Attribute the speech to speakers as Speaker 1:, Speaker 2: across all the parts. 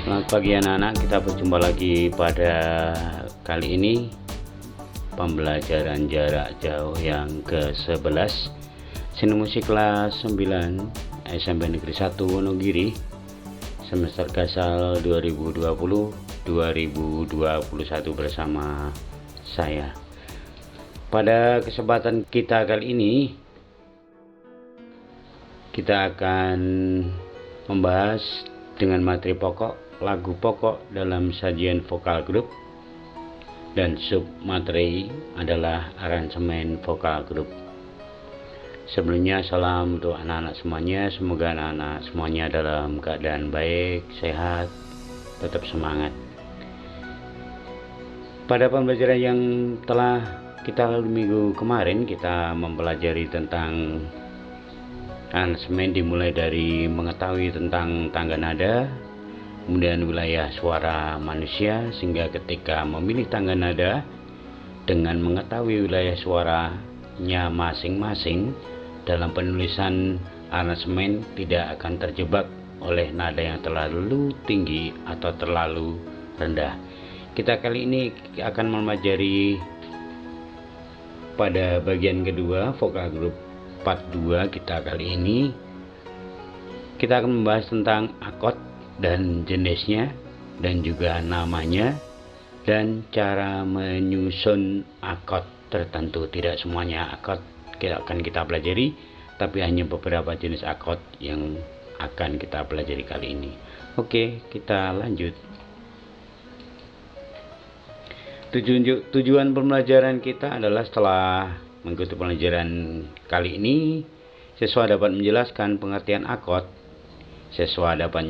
Speaker 1: Selamat pagi anak-anak, kita berjumpa lagi pada kali ini pembelajaran jarak jauh yang ke-11 seni musik kelas 9 SMP Negeri 1 Wonogiri semester Gasal 2020-2021 bersama saya. Pada kesempatan kita kali ini kita akan membahas dengan materi pokok lagu pokok dalam sajian vokal grup, dan sub materi adalah aransemen vokal grup. Sebelumnya salam untuk anak-anak semuanya, semoga anak-anak semuanya dalam keadaan baik, sehat, tetap semangat. Pada pembelajaran yang telah kita lalui minggu kemarin, kita mempelajari tentang aransemen dimulai dari mengetahui tentang tangga nada, kemudian wilayah suara manusia, sehingga ketika memilih tangga nada dengan mengetahui wilayah suaranya masing-masing dalam penulisan aransemen tidak akan terjebak oleh nada yang terlalu tinggi atau terlalu rendah. Kita kali ini akan mempelajari pada bagian kedua vokal grup part 2 kita kali ini. Kita akan membahas tentang akord dan jenisnya dan juga namanya dan cara menyusun akord tertentu. Tidak semuanya akord akan kita pelajari, tapi hanya beberapa jenis akord yang akan kita pelajari kali ini. Oke, kita lanjut. Tujuan pembelajaran kita adalah setelah mengikuti pembelajaran kali ini, siswa dapat menjelaskan pengertian akord, siswa dapat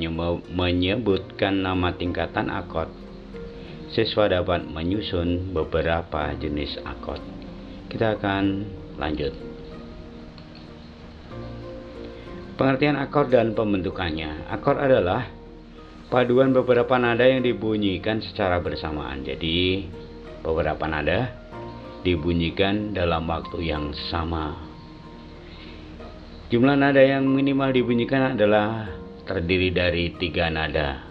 Speaker 1: menyebutkan nama tingkatan akord, siswa dapat menyusun beberapa jenis akord. Kita akan lanjut. Pengertian akord dan pembentukannya. Akord adalah paduan beberapa nada yang dibunyikan secara bersamaan. Jadi beberapa nada dibunyikan dalam waktu yang sama. Jumlah nada yang minimal dibunyikan adalah terdiri dari 3 nada.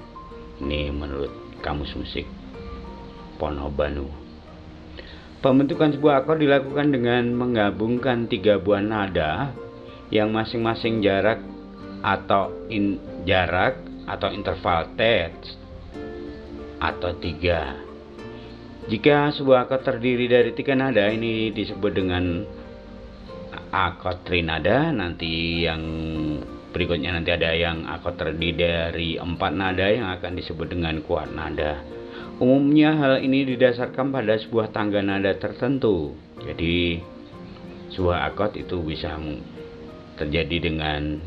Speaker 1: Ini menurut Kamus Musik Ponobanu. Pembentukan sebuah akord dilakukan dengan menggabungkan 3 buah nada yang masing-masing jarak atau interval terts atau 3. Jika sebuah akord terdiri dari 3 nada, ini disebut dengan akord trinada. Nanti yang berikutnya nanti ada yang akord terdiri dari 4 nada yang akan disebut dengan kuart nada. Umumnya hal ini didasarkan pada sebuah tangga nada tertentu. Jadi sebuah akord itu bisa terjadi dengan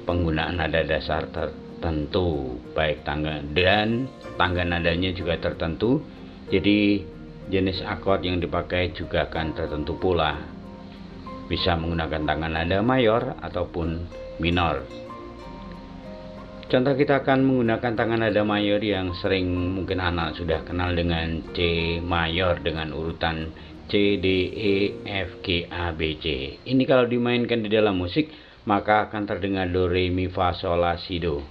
Speaker 1: penggunaan nada dasar tertentu, baik tangga nadanya juga tertentu. Jadi jenis akord yang dipakai juga akan tertentu pula. Bisa menggunakan tangga nada mayor ataupun minor. Contoh, kita akan menggunakan tangga nada mayor yang sering mungkin anak sudah kenal dengan C mayor dengan urutan C, D, E, F, G, A, B, C. Ini kalau dimainkan di dalam musik maka akan terdengar do, re, mi, fa, sol, la, si, do.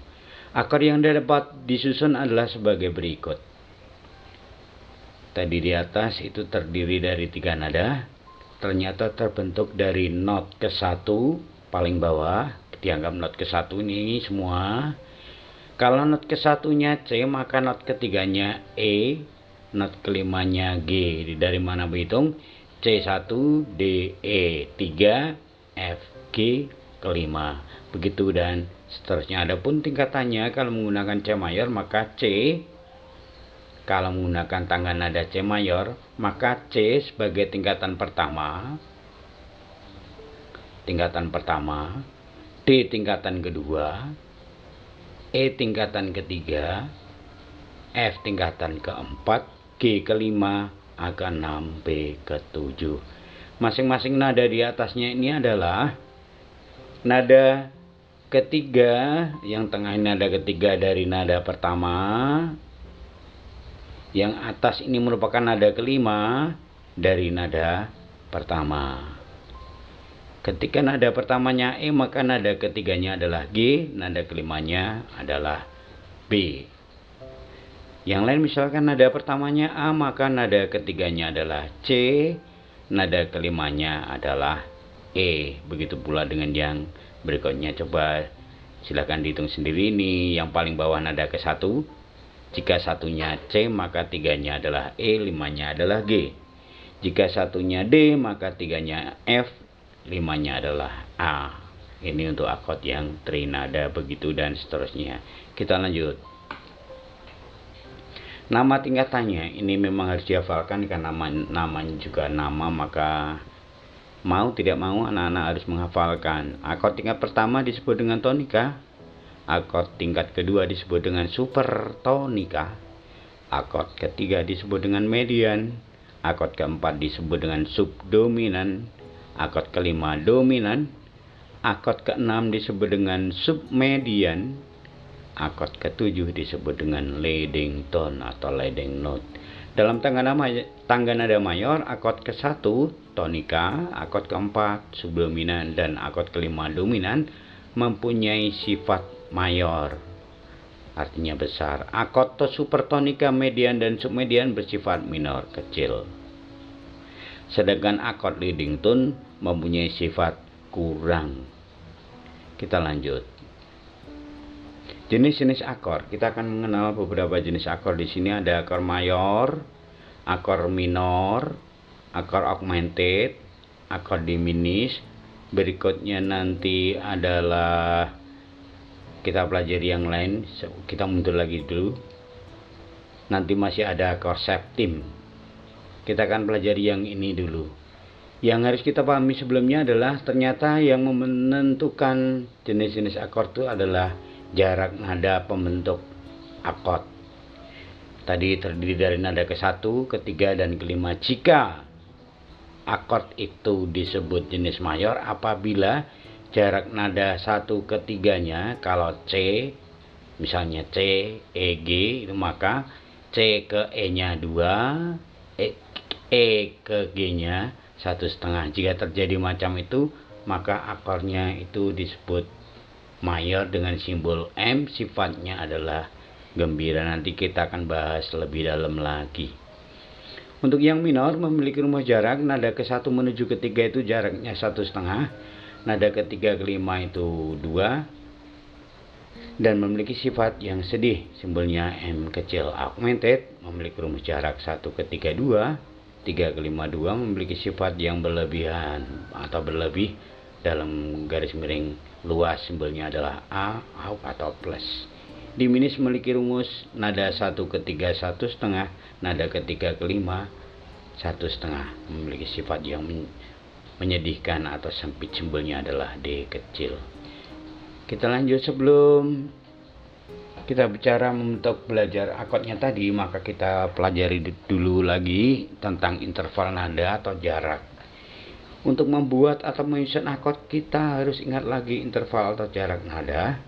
Speaker 1: Akord yang dapat disusun adalah sebagai berikut. Tadi di atas itu terdiri dari 3 nada, ternyata terbentuk dari not ke-1 paling bawah, dianggap not ke-1 ini semua. Kalau not ke-1-nya C, maka not ketiganya E, not kelimanya G. Dari mana berhitung? C1, D, E 3, F, G kelima. Begitu dan seterusnya. Adapun tingkatannya, kalau menggunakan C mayor maka C. Kalau menggunakan tangga nada C mayor, maka C sebagai tingkatan pertama, D tingkatan kedua, E tingkatan ketiga, F tingkatan keempat, G kelima, A ke-6, B ke-7. Masing-masing nada di atasnya ini adalah nada ketiga, yang tengah ini nada ketiga dari nada pertama. Yang atas ini merupakan nada kelima dari nada pertama. Ketika nada pertamanya E, maka nada ketiganya adalah G, nada kelimanya adalah B. Yang lain misalkan nada pertamanya A, maka nada ketiganya adalah C, nada kelimanya adalah E. Begitu pula dengan yang berikutnya. Coba silakan dihitung sendiri. Ini yang paling bawah nada ke-1. Jika satunya C, maka tiganya adalah E, limanya adalah G. Jika satunya D, maka tiganya F, limanya adalah A. Ini untuk akord yang trinada, begitu dan seterusnya. Kita lanjut. Nama tingkatannya ini memang harus dihafalkan karena namanya juga nama, maka mau tidak mau anak-anak harus menghafalkan. Akord tingkat pertama disebut dengan tonika, akord tingkat kedua disebut dengan supertonika, akord ketiga disebut dengan median, akord keempat disebut dengan subdominan, akord kelima dominan, akord keenam disebut dengan submedian, akord ketujuh disebut dengan leading tone atau leading note. Dalam tangga nada mayor, akord ke-1 tonika, akord ke-4 subdominan, dan akord kelima dominan mempunyai sifat mayor, artinya besar. Akord supertonika, median, dan submedian bersifat minor, kecil. Sedangkan akord leading tone mempunyai sifat kurang. Kita lanjut. Jenis-jenis akord. Kita akan mengenal beberapa jenis akord. Di sini ada akord mayor, akord minor, akord augmented, akord diminished. Berikutnya nanti adalah kita pelajari yang lain. Kita mundur lagi dulu. Nanti masih ada akord septim. Kita akan pelajari yang ini dulu. Yang harus kita pahami sebelumnya adalah ternyata yang menentukan jenis-jenis akord itu adalah jarak nada pembentuk akord. Tadi terdiri dari nada ke-1, ke-3, dan ke-5. Jika akord itu disebut jenis mayor apabila jarak nada 1 ke 3-nya, kalau C, misalnya C, E, G, itu maka C ke E-nya 2, E ke G-nya 1,5. Jika terjadi macam itu, maka akordnya itu disebut mayor dengan simbol M, sifatnya adalah gembira. Nanti kita akan bahas lebih dalam lagi. Untuk yang minor memiliki rumus jarak, nada ke-1 menuju ke-3 itu jaraknya 1,5, nada ke-3 ke-5 itu 2, dan memiliki sifat yang sedih, simbolnya M kecil. Augmented memiliki rumus jarak 1 ke 3 2, 3 ke 5 2, memiliki sifat yang berlebihan atau berlebih, dalam garis miring luas simbolnya adalah A, atau plus. Diminis memiliki rumus nada 1 ke 3 1,5, nada ke 3 ke 5 1,5, memiliki sifat yang menyedihkan atau sempit, simbolnya adalah D kecil. Kita lanjut. Sebelum kita bicara untuk belajar akordnya tadi, maka kita pelajari dulu lagi tentang interval nada atau jarak. Untuk membuat atau menyusun akord, kita harus ingat lagi interval atau jarak nada.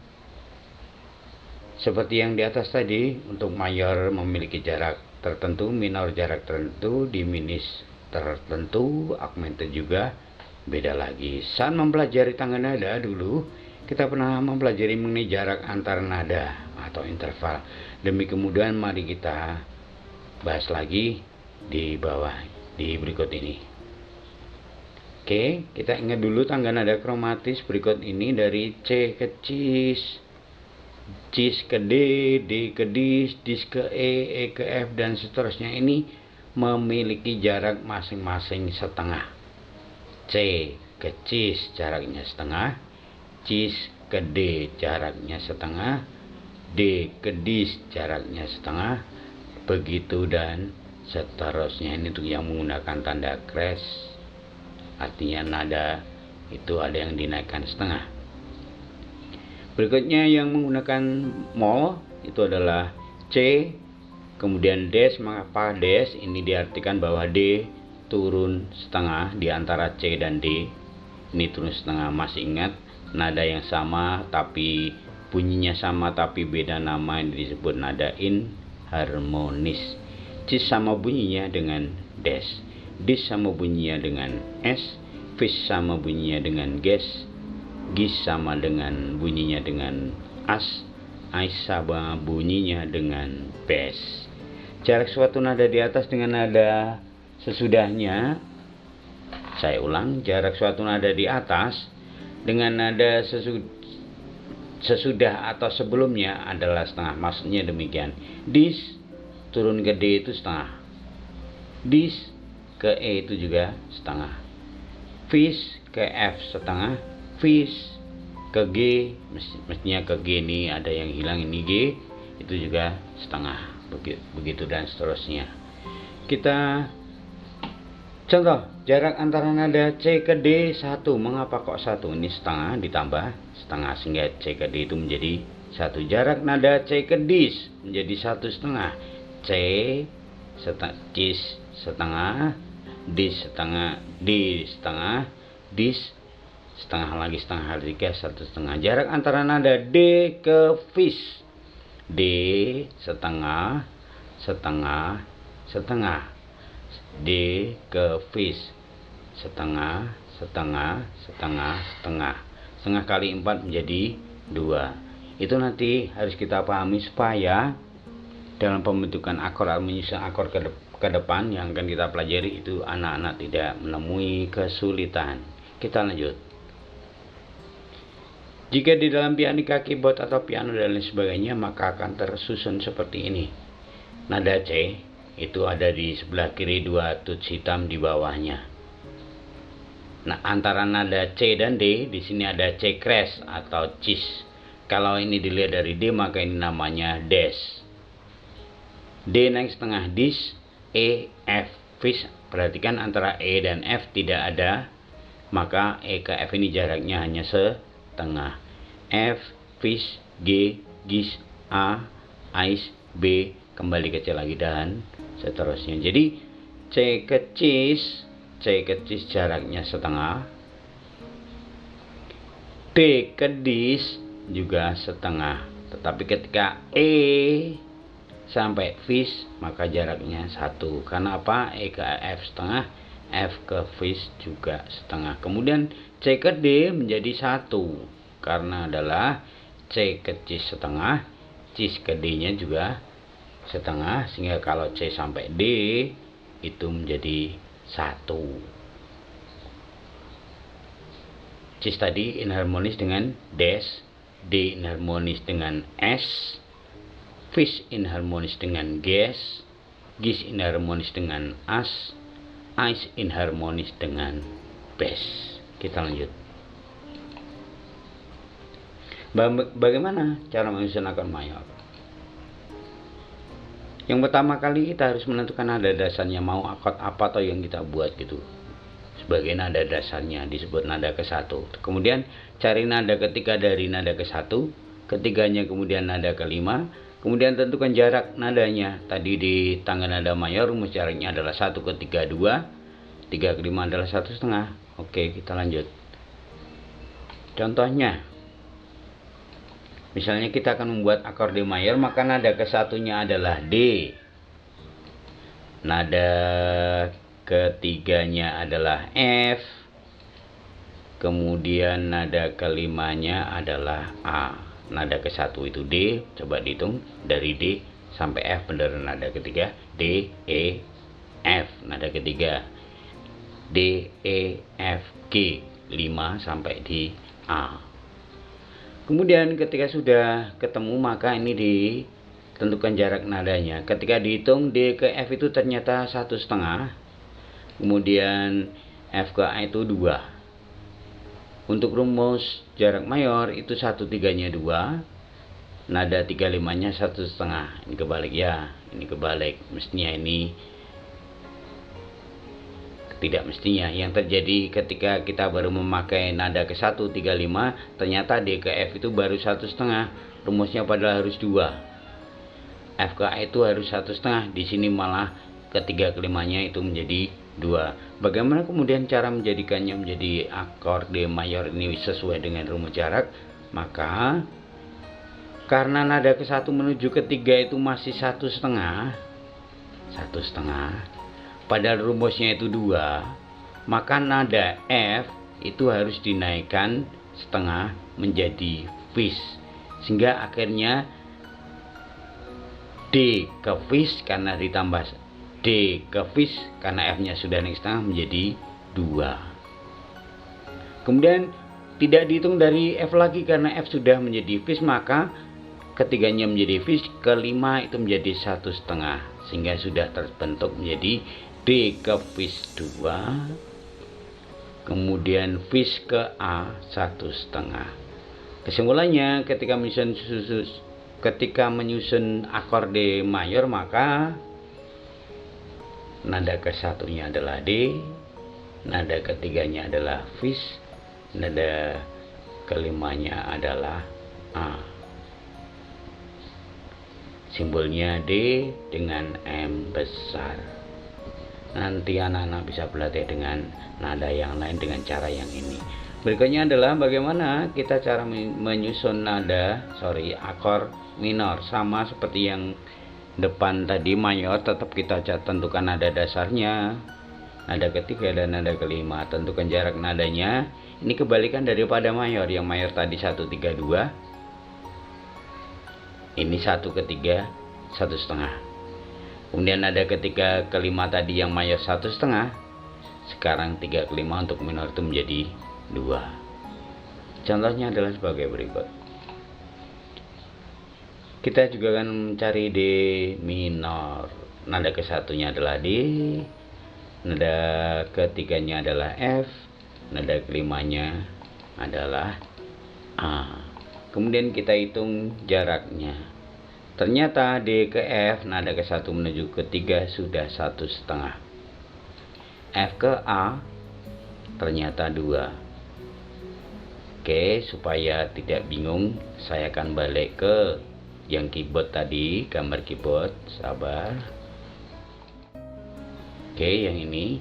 Speaker 1: Seperti yang di atas tadi, untuk mayor memiliki jarak tertentu, minor jarak tertentu, diminis tertentu, augmented juga beda lagi. Saat mempelajari tangga nada dulu, kita pernah mempelajari mengenai jarak antar nada atau interval. Demi kemudahan, mari kita bahas lagi di bawah, di berikut ini. Oke, kita ingat dulu tangga nada kromatis berikut ini, dari C ke cis, cis ke D, D ke dis, dis ke E ke F, dan seterusnya. Ini memiliki jarak masing-masing setengah. C ke cis jaraknya setengah, cis ke D jaraknya setengah, D ke dis jaraknya setengah, begitu dan seterusnya. Ini untuk yang menggunakan tanda kres, artinya nada itu ada yang dinaikkan setengah. Berikutnya yang menggunakan mol itu adalah C, kemudian des. Mengapa des? Ini diartikan bahwa D turun setengah di antara C dan D. Ini turun setengah. Masih ingat nada yang sama tapi bunyinya sama tapi beda nama, yang disebut nada inharmonis. Cis sama bunyinya dengan des, dis sama bunyinya dengan S, fis sama bunyinya dengan ges, gis sama dengan bunyinya dengan as, ais sama bunyinya dengan bass. Jarak suatu nada di atas dengan nada sesudahnya, saya ulang, jarak suatu nada di atas dengan nada sesudah atau sebelumnya adalah setengah. Maksudnya demikian. Dis turun ke D itu setengah. Dis ke E itu juga setengah. Fis ke F setengah. Fis ke G, mestinya ke G ini ada yang hilang, ini G itu juga setengah. Begitu dan seterusnya. Kita contoh, jarak antara nada C ke D 1. Mengapa kok 1? Ini setengah ditambah setengah sehingga C ke D itu menjadi 1. Jarak nada C ke Dis menjadi 1,5. C Cis setengah, Dis setengah, D setengah, Dis setengah lagi setengah kali 3 1,5. Jarak antara nada D ke Fis, D setengah, setengah, setengah. D ke Fis setengah, setengah, setengah, setengah. Setengah kali 4 menjadi 2. Itu nanti harus kita pahami supaya dalam pembentukan akor atau menyusun akor ke depan yang akan kita pelajari itu anak-anak tidak menemui kesulitan. Kita lanjut. Jika di dalam pianika, keyboard atau piano dan lain sebagainya, maka akan tersusun seperti ini. Nada C itu ada di sebelah kiri 2 tuts hitam di bawahnya. Nah, antara nada C dan D di sini ada C crash atau cis. Kalau ini dilihat dari D maka ini namanya des. D naik setengah dis, E, F, Fis. Perhatikan antara E dan F tidak ada, maka E ke F ini jaraknya hanya setengah. F, Fis, G, Gis, A, Ais, B, kembali ke C lagi dan seterusnya. Jadi C ke cis jaraknya setengah. D ke dis juga setengah. Tetapi ketika E sampai Fis maka jaraknya 1. Karena apa? E ke F setengah, F ke Fis juga setengah. Kemudian C ke D menjadi 1 karena adalah C ke cis setengah, cis ke D nya juga setengah, sehingga kalau C sampai D itu menjadi 1. Cis tadi inharmonis dengan des, D inharmonis dengan S, Fis inharmonis dengan ges, Gis inharmonis dengan As, Ais inharmonis dengan bes. Kita lanjut. Bagaimana cara menyusun akor mayor? Yang pertama kali kita harus menentukan nada dasarnya, mau akord apa atau yang kita buat gitu. Sebagai nada dasarnya disebut nada ke-1. Kemudian cari nada ketiga dari nada ke-1, ketiganya kemudian nada ke-5, kemudian tentukan jarak nadanya. Tadi di tangga nada mayor rumus jaraknya adalah 1 ke 3 2, 3 ke 5 adalah 1,5. Oke, kita lanjut. Contohnya, misalnya kita akan membuat akor D mayor, maka nada ke-1-nya adalah D. Nada ketiganya adalah F. Kemudian nada ke-5-nya adalah A. Nada ke-1 itu D, coba dihitung dari D sampai F benar nada ketiga. D, E, F. Nada ketiga D, E, F, G. 5 sampai di A. Kemudian ketika sudah ketemu maka ini ditentukan jarak nadanya. Ketika dihitung D ke F itu ternyata 1,5. Kemudian F ke A itu 2. Untuk rumus jarak mayor itu 1/3-nya 2. Nada 3/5-nya 1,5. Ini kebalik ya. Ini kebalik. Mestinya ini tidak mestinya. Yang terjadi ketika kita baru memakai nada ke 1 3/5, ternyata D ke F itu baru 1,5. Rumusnya padahal harus 2. F ke A itu harus 1,5. Di sini malah ke 3 ke 5-nya itu menjadi 2. Bagaimana kemudian cara menjadikannya menjadi akor D mayor ini sesuai dengan rumus jarak? Maka karena nada ke-1 menuju ke-3 itu masih 1,5, padahal rumusnya itu 2, maka nada F itu harus dinaikkan setengah menjadi Fis, sehingga akhirnya D ke fis karena ditambah D ke fis karena F nya sudah naik setengah menjadi 2. Kemudian tidak dihitung dari F lagi karena F sudah menjadi fis, maka ketiganya menjadi fis, kelima itu menjadi 1/2 sehingga sudah terbentuk menjadi D ke fis 2, kemudian fis ke A 1/2. Kesimpulannya ketika menyusun akor D mayor, maka nada ke-1-nya adalah D, nada ketiganya adalah fis, nada kelimanya adalah A. Simbolnya D dengan M besar. Nanti anak-anak bisa belajar dengan nada yang lain dengan cara yang ini. Berikutnya adalah bagaimana kita cara menyusun akor minor. Sama seperti yang depan tadi mayor, tetap kita tentukan nada dasarnya, nada ketiga dan nada kelima. Tentukan jarak nadanya. Ini kebalikan daripada mayor. Yang mayor tadi 1, 3, 2. Ini 1 ke 3, 1/2. Kemudian nada ketiga kelima tadi yang mayor 1/2. Sekarang 3 ke 5 untuk minor itu menjadi 2. Contohnya adalah sebagai berikut. Kita juga akan mencari D minor. Nada ke-1-nya adalah D, nada ketiganya adalah F, nada kelimanya adalah A. Kemudian kita hitung jaraknya. Ternyata D ke F, nada ke-1 menuju ke 3 sudah 1/2. F ke A ternyata 2. Oke, supaya tidak bingung, saya akan balik ke yang keyboard tadi, gambar keyboard, sabar. Oke, yang ini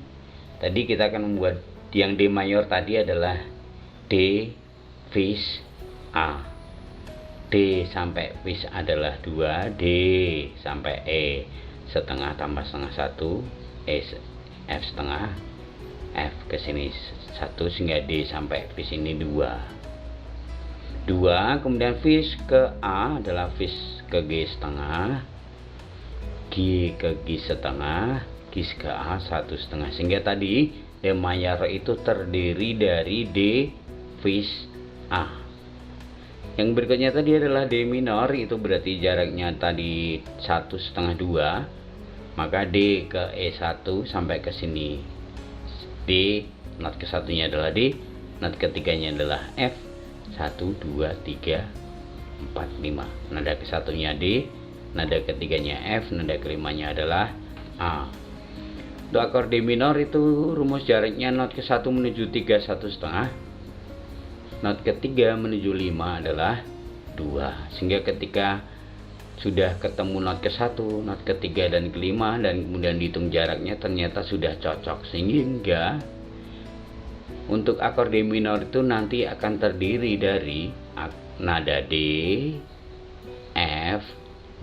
Speaker 1: tadi kita akan membuat yang D mayor tadi adalah D fis A. D sampai fis adalah 2, D sampai E setengah tambah setengah 1, F setengah, F ke sini 1 sehingga D sampai fis ini 2. Kemudian fis ke A adalah fis ke G setengah, G ke G setengah, G ke A 1/2, sehingga tadi D mayor itu terdiri dari D fis A. Yang berikutnya tadi adalah D minor, itu berarti jaraknya tadi 1/2 2, maka D ke E1 sampai ke sini. D, not ke-1-nya adalah D, not ketiganya adalah F, 1, 2, 3, 4, 5. Nada ke-1-nya D, nada ketiganya F, nada kelimanya adalah A. Untuk akor D minor itu rumus jaraknya not ke-1 menuju 3 1/2, not ketiga menuju 5 adalah 2. Sehingga ketika sudah ketemu not ke-1, not ketiga dan kelima dan kemudian dihitung jaraknya, ternyata sudah cocok. Sehingga untuk akor D minor itu nanti akan terdiri dari nada D, F,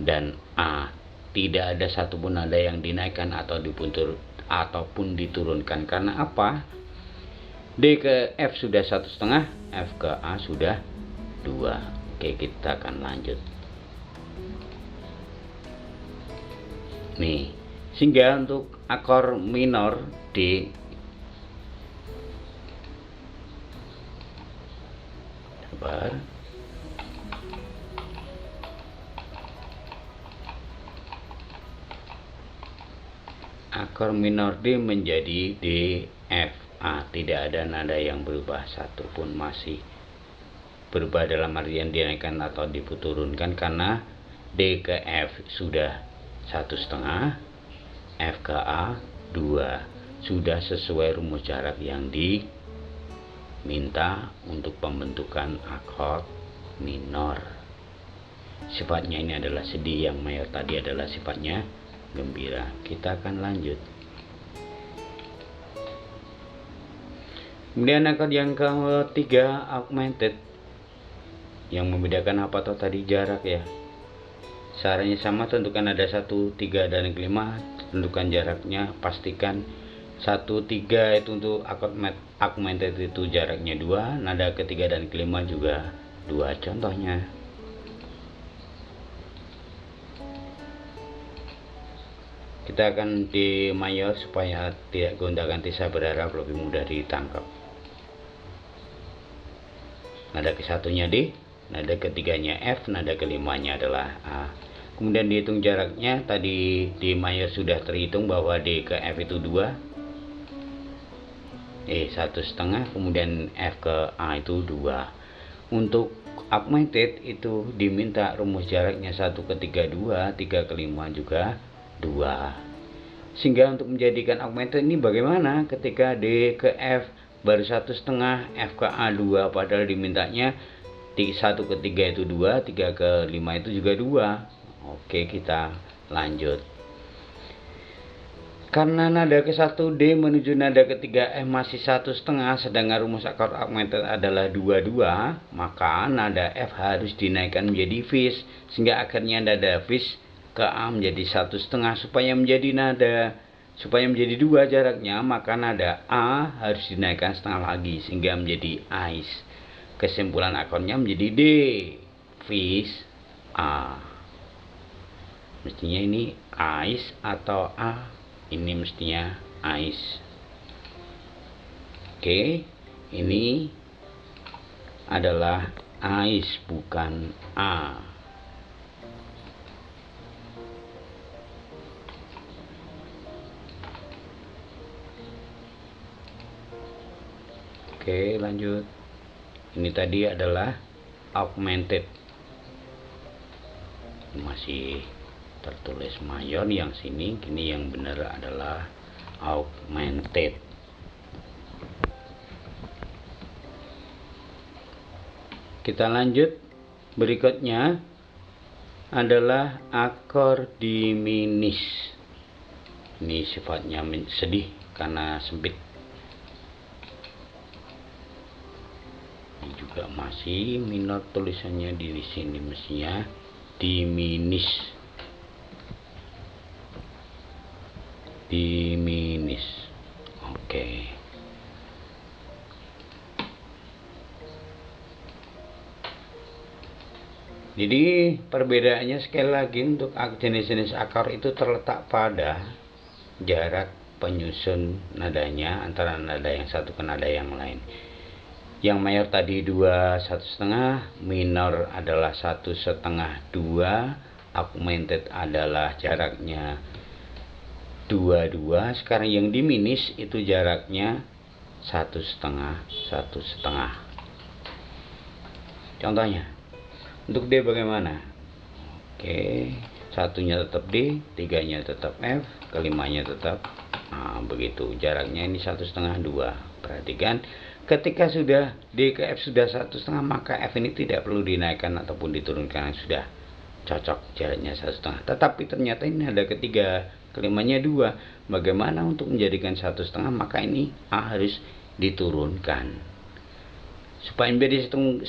Speaker 1: dan A. Tidak ada satupun nada yang dinaikkan ataupun diturunkan. Karena apa? D ke F sudah 1/2, F ke A sudah 2. Oke, kita akan lanjut. Nih, sehingga untuk akor minor D, sabar, akor minor D menjadi D, F, A. Tidak ada nada yang berubah satupun, masih berubah dalam artian dinaikkan atau diturunkan karena D ke F sudah 1/2, F ke A 2. Sudah sesuai rumus jarak yang diminta untuk pembentukan akor minor. Sifatnya ini adalah sedih, yang mayor tadi adalah sifatnya gembira. Kita akan lanjut. Kemudian akor yang ketiga, augmented. Yang membedakan apa toh tadi? Jarak ya. Caranya sama, tentukan ada 1, 3 dan 5. Tentukan jaraknya, pastikan 1, 3 itu untuk augmented itu jaraknya 2. Nada ketiga dan kelima juga 2. Contohnya Kita akan di mayor supaya tidak gonta-ganti, saya berharap lebih mudah ditangkap. Nada ke-1-nya D, nada ke-3-nya F, nada ke-5-nya adalah A. Kemudian dihitung jaraknya, tadi di mayor sudah terhitung bahwa D ke F itu 2, E 1,5, kemudian F ke A itu 2. Untuk augmented itu diminta rumus jaraknya 1 ke 3 2, 3 ke 5 juga 2. Sehingga untuk menjadikan augmented ini bagaimana ketika D ke F baru 1,5, F ke A 2, padahal dimintanya 1 ke 3 itu 2, 3 ke 5 itu juga 2. Oke, kita lanjut. Karena nada ke-1 D menuju nada ke-3 F masih 1,5, sedangkan rumus akord augmented adalah 2,2, maka nada F harus dinaikkan menjadi fis, sehingga akhirnya nada fis ke A menjadi 1,5. Supaya menjadi 2 jaraknya, maka nada A harus dinaikkan setengah lagi sehingga menjadi ais. Kesimpulan akordnya menjadi D fis A. Mestinya ini ais atau A, ini mestinya ais. Oke, ini adalah ais bukan A. Oke, lanjut. Ini tadi adalah augmented. Masih tertulis mayor yang sini, kini yang benar adalah augmented. Kita lanjut. Berikutnya adalah akord diminis. Ini sifatnya sedih karena sempit. Ini juga masih minor, tulisannya di sini mestinya diminis. Diminis. Oke. Jadi perbedaannya sekali lagi untuk jenis-jenis akor itu terletak pada jarak penyusun nadanya antara nada yang satu ke nada yang lain. Yang mayor tadi 2, 1,5, minor adalah 1,5, 2, augmented adalah jaraknya 2, 2. Sekarang yang diminis itu jaraknya 1,5, 1,5. Contohnya, untuk D bagaimana? Oke, 1-nya tetap D, 3-nya tetap F, ke-5-nya tetap A. Begitu, jaraknya ini 1,5, 2. Perhatikan, ketika sudah D ke F sudah 1,5, maka F ini tidak perlu dinaikkan ataupun diturunkan, sudah cocok jaraknya 1,5. Tetapi ternyata ini ada ke-3, ke-5-nya 2. Bagaimana untuk menjadikan 1,5? Maka ini A harus diturunkan. Supaya menjadi 1,5,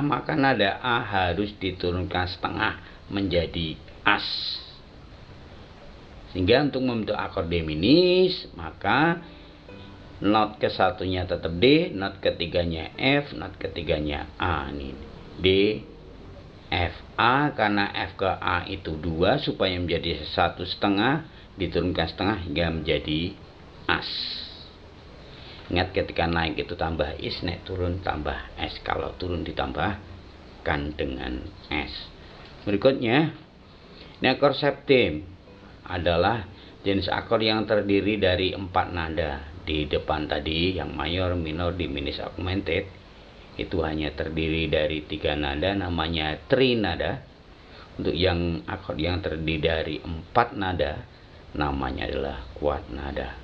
Speaker 1: maka nada A harus diturunkan setengah menjadi as. Sehingga untuk membentuk akord diminis, maka not ke-1-nya tetap D, not ke-3-nya F, not ke-3-nya A. Ini D, F, A, karena F ke A itu 2, supaya menjadi 1,5, diturunkan setengah hingga menjadi as. Ingat, ketika naik itu tambah is, naik turun tambah s. Kalau turun ditambahkan dengan s. Berikutnya, ini akord septim adalah jenis akord yang terdiri dari 4 nada. Di depan tadi yang mayor, minor, diminis, augmented itu hanya terdiri dari 3 nada, namanya trinada. Untuk yang akord yang terdiri dari 4 nada, namanya adalah kuat nada.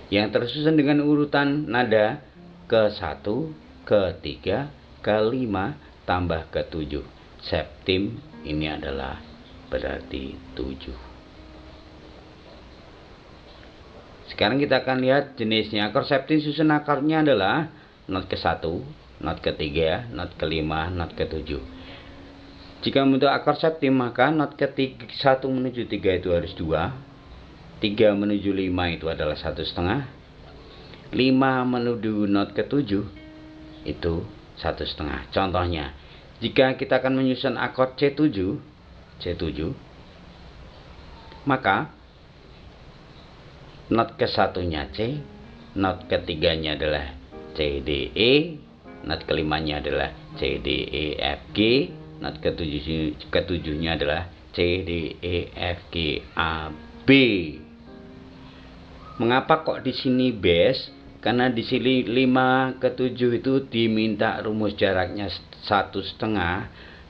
Speaker 1: Yang tersusun dengan urutan nada ke-1, ke-3, ke-5, tambah ke-7. Septim ini adalah berarti 7. Sekarang kita akan lihat jenisnya. Akord septim susun akordnya adalah not ke-1, not ke-3, not ke-5, not ke-7. Jika membentuk akord septim, maka not ke-1 menuju 3 itu harus 2. 3 menuju 5 itu adalah 1,5. 5 menuju not ke-7 itu 1,5. Contohnya, jika kita akan menyusun akord C7, Maka not ke-1-nya C, not ke-3-nya adalah C, D, E, not ke-5-nya adalah C, D, E, F, G, not ke-7-nya adalah C, D, E, F, G, A, B. Mengapa kok di sini base? Karena di sini 5 ke 7 itu diminta rumus jaraknya 1,5.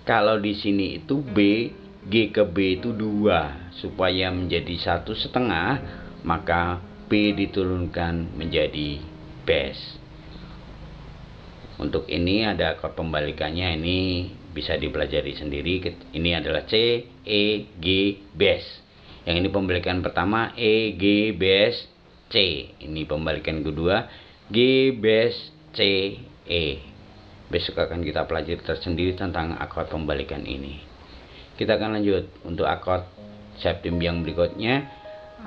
Speaker 1: Kalau di sini itu B, G ke B itu 2. Supaya menjadi 1,5, maka B diturunkan menjadi base. Untuk ini ada akord pembalikannya, ini bisa dipelajari sendiri. Ini adalah C, E, G, base. Yang ini pembalikan pertama, E, G, base, C. Ini pembalikan kedua, G, base, C, E. Besok akan kita pelajari tersendiri tentang akord pembalikan ini. Kita akan lanjut untuk akord septim yang berikutnya.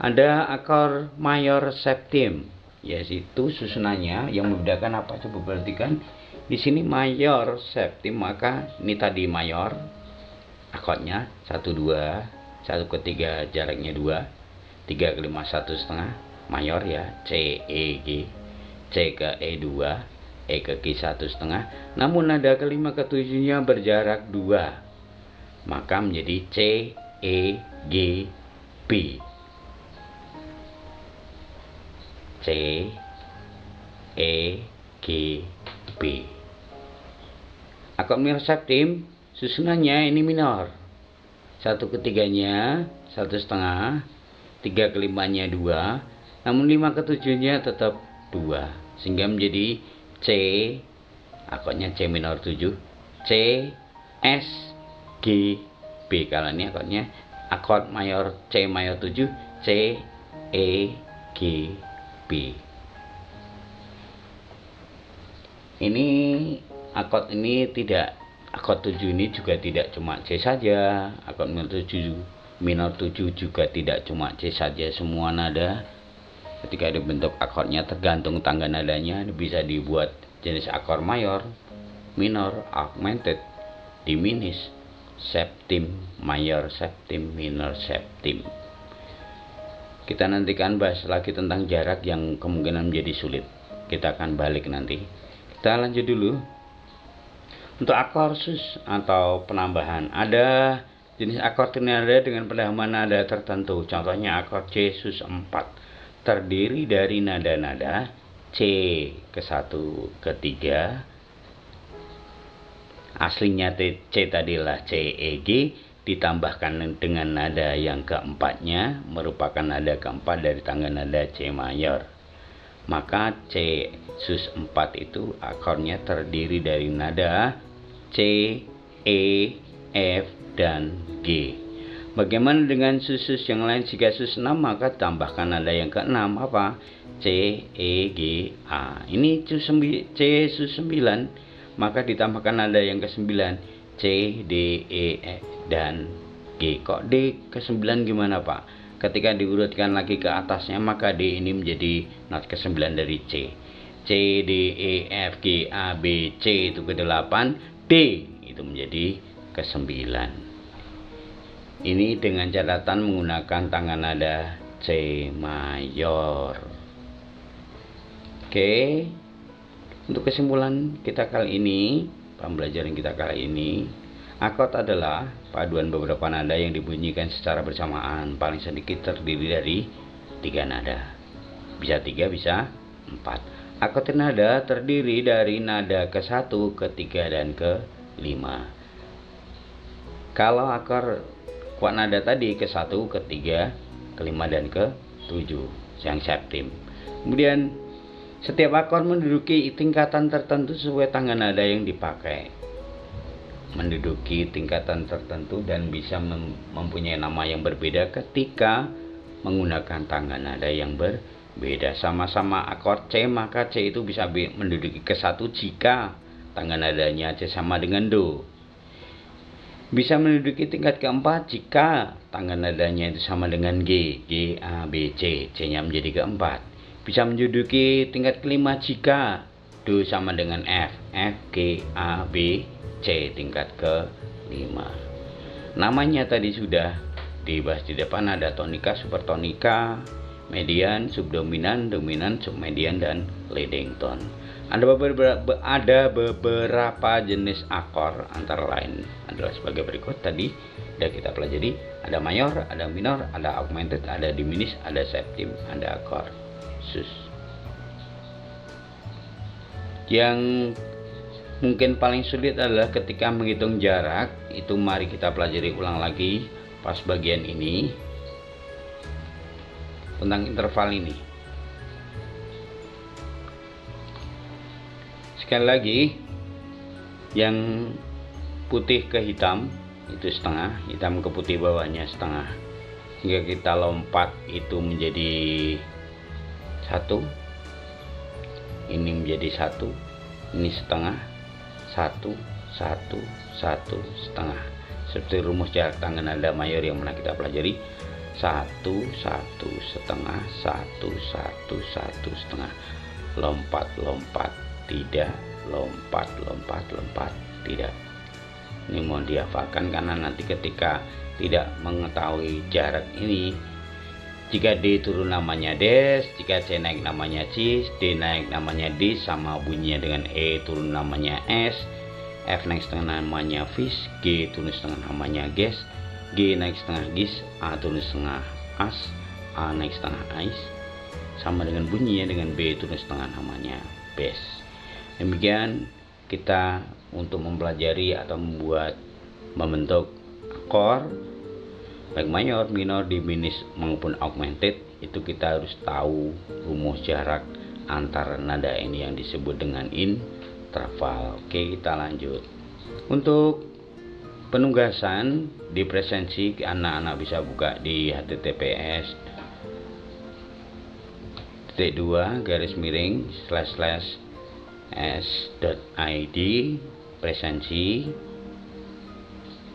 Speaker 1: Ada akord mayor septim, yaitu susunannya yang membedakan apa, coba perhatikan. Di sini mayor septim, maka ini tadi mayor akordnya 1, 2, 1 ke 3 jaraknya 2, 3 ke 5 1,5 mayor ya, C, E, G, C ke E 2, E ke G 1,5. Namun nada ke-5 ke 7-nya berjarak 2, maka menjadi C, E, G, B. C, E, G, B. Akord minor septim susunannya ini minor. 1 ke 3-nya 1,5, 3 ke 5-nya 2, namun 5 ke 7-nya tetap 2, sehingga menjadi C, akordnya C minor 7, C, S, G, B. Kalau ini akordnya akord mayor C mayor 7, C, E, G, B. Ini akord ini tidak, akord 7 ini juga tidak cuma C saja. Akord minor 7 juga tidak cuma C saja. Semua nada ketika dibentuk akordnya tergantung tangga nadanya, bisa dibuat jenis akord mayor, minor, augmented, diminished, septim, mayor septim, minor septim. Kita nantikan bahas lagi tentang jarak yang kemungkinan menjadi sulit. Kita akan balik nanti. Kita lanjut dulu. Untuk akord sus atau penambahan, ada jenis akord trinada dengan pendalaman nada tertentu. Contohnya akord C sus 4 terdiri dari nada-nada C ke-1 ke-3. Aslinya C tadilah C, E, G, ditambahkan dengan nada yang keempatnya merupakan nada keempat dari tangga nada C mayor. Maka C sus 4 itu akordnya terdiri dari nada C, E, F, dan G. Bagaimana dengan sus yang lain? Jika sus 6 maka tambahkan nada yang ke-6 apa? C, E, G, A. Ini C sus 9, maka ditambahkan nada yang ke-9 C, D, E, F, dan G. Kok D ke-9 gimana Pak? Ketika diurutkan lagi ke atasnya, maka D ini menjadi not ke-9 dari C. C, D, E, F, G, A, B, C itu ke-8, D itu menjadi ke-9. Ini dengan catatan menggunakan tangan nada C mayor. Oke. Untuk kesimpulan kita kali ini, pembelajaran kita kali ini, akord adalah paduan beberapa nada yang dibunyikan secara bersamaan, paling sedikit terdiri dari 3 nada. Bisa 3, bisa 4. Akord trinada terdiri dari nada ke-1, ke-3, dan ke-5. Kalau akord kuat nada tadi ke-1, ke-3, ke-5, dan ke-7 yang septim. Kemudian setiap akord menduduki tingkatan tertentu sesuai tangga nada yang dipakai. Menduduki tingkatan tertentu dan bisa mempunyai nama yang berbeda ketika menggunakan tangga nada yang berbeda. Sama-sama akord C, maka C itu bisa menduduki ke-1 jika tangga nadanya C sama dengan Do. Bisa menduduki tingkat ke-4 jika tangga nadanya itu sama dengan G, G, A, B, C, C-nya menjadi ke-4. Bisa menduduki tingkat ke-5 jika Do sama dengan F, F, G, A, B, C tingkat ke-5. Namanya tadi sudah dibahas di depan ada tonika, supertonika, median, subdominan, dominan, submedian, dan leading tone. Ada beberapa jenis akor, antara lain adalah sebagai berikut. Tadi sudah kita pelajari, ada mayor, ada minor, ada augmented, ada diminished, ada septim, ada akor sus. Yang mungkin paling sulit adalah ketika menghitung jarak. Itu mari kita pelajari ulang lagi pas bagian ini tentang interval ini. Sekali lagi, yang putih ke hitam itu setengah, hitam ke putih bawahnya setengah, hingga kita lompat itu menjadi 1, ini menjadi 1, ini setengah, 1, 1, 1, setengah. Seperti rumus jarak tangan nada mayor yang pernah kita pelajari, 1, 1, setengah, 1, 1, 1, setengah, lompat, lompat, tidak, lompat, lompat, lompat, tidak. Ini mohon dihafalkan karena nanti ketika tidak mengetahui jarak ini, jika D turun namanya des, jika C naik namanya cis, D naik namanya dis, sama bunyinya dengan E turun namanya S, F naik setengah namanya fis, G turun setengah namanya ges, G naik setengah gis, A turun setengah as, A naik setengah ais, sama dengan bunyinya dengan B turun setengah namanya bes. Demikian kita untuk mempelajari atau membentuk akor baik mayor, minor, diminished maupun augmented. Itu kita harus tahu rumus jarak antara nada ini yang disebut dengan interval. Oke, kita lanjut. Untuk penugasan di presensi, anak-anak bisa buka di https://s.id presensi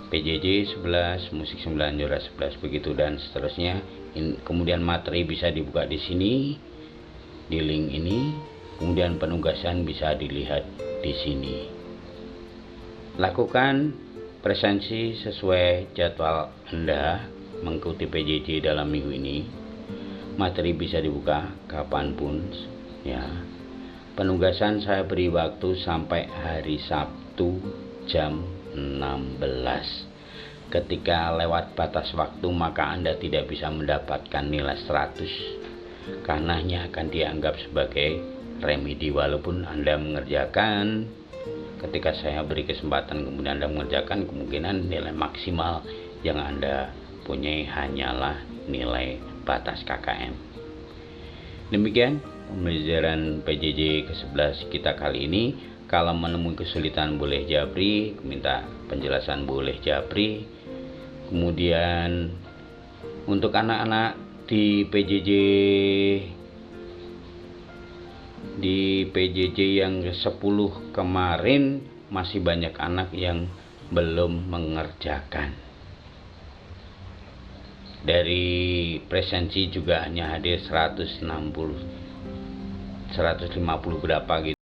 Speaker 1: PJJ 11, musik 9, juara 11, begitu dan seterusnya. Kemudian materi bisa dibuka di sini, di link ini. Kemudian penugasan bisa dilihat di sini. Lakukan presensi sesuai jadwal Anda mengikuti PJJ dalam minggu ini. Materi bisa dibuka kapanpun ya. Penugasan saya beri waktu sampai hari Sabtu jam 16. Ketika lewat batas waktu maka Anda tidak bisa mendapatkan nilai 100 karena hanya akan dianggap sebagai remedi. Walaupun Anda mengerjakan, ketika saya beri kesempatan kemudian Anda mengerjakan, kemungkinan nilai maksimal yang Anda punyai hanyalah nilai batas KKM. Demikian pembelajaran PJJ ke-11 kita kali ini. Kalau menemui kesulitan boleh japri, minta penjelasan boleh japri. Kemudian untuk anak-anak di PJJ yang ke-10 kemarin masih banyak anak yang belum mengerjakan. Dari presensi juga hanya hadir 150 berapa gitu.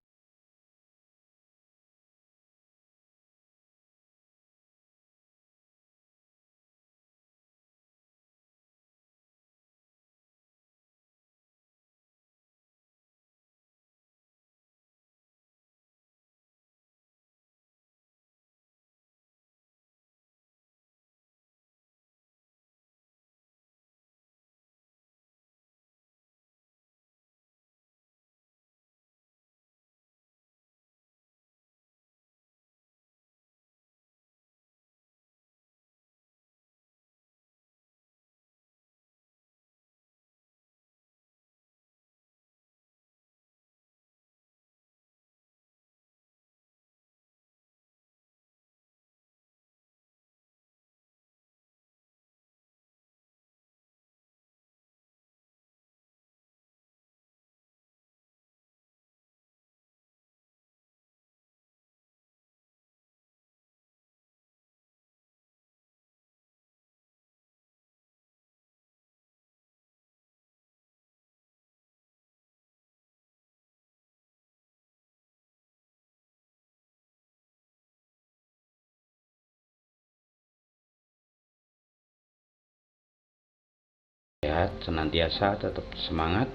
Speaker 1: sehat senantiasa, tetap semangat,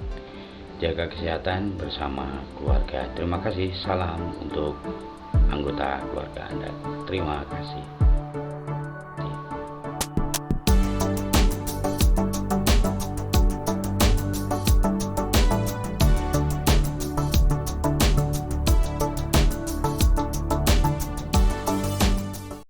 Speaker 1: jaga kesehatan bersama keluarga. Terima kasih, salam untuk anggota keluarga Anda. Terima kasih.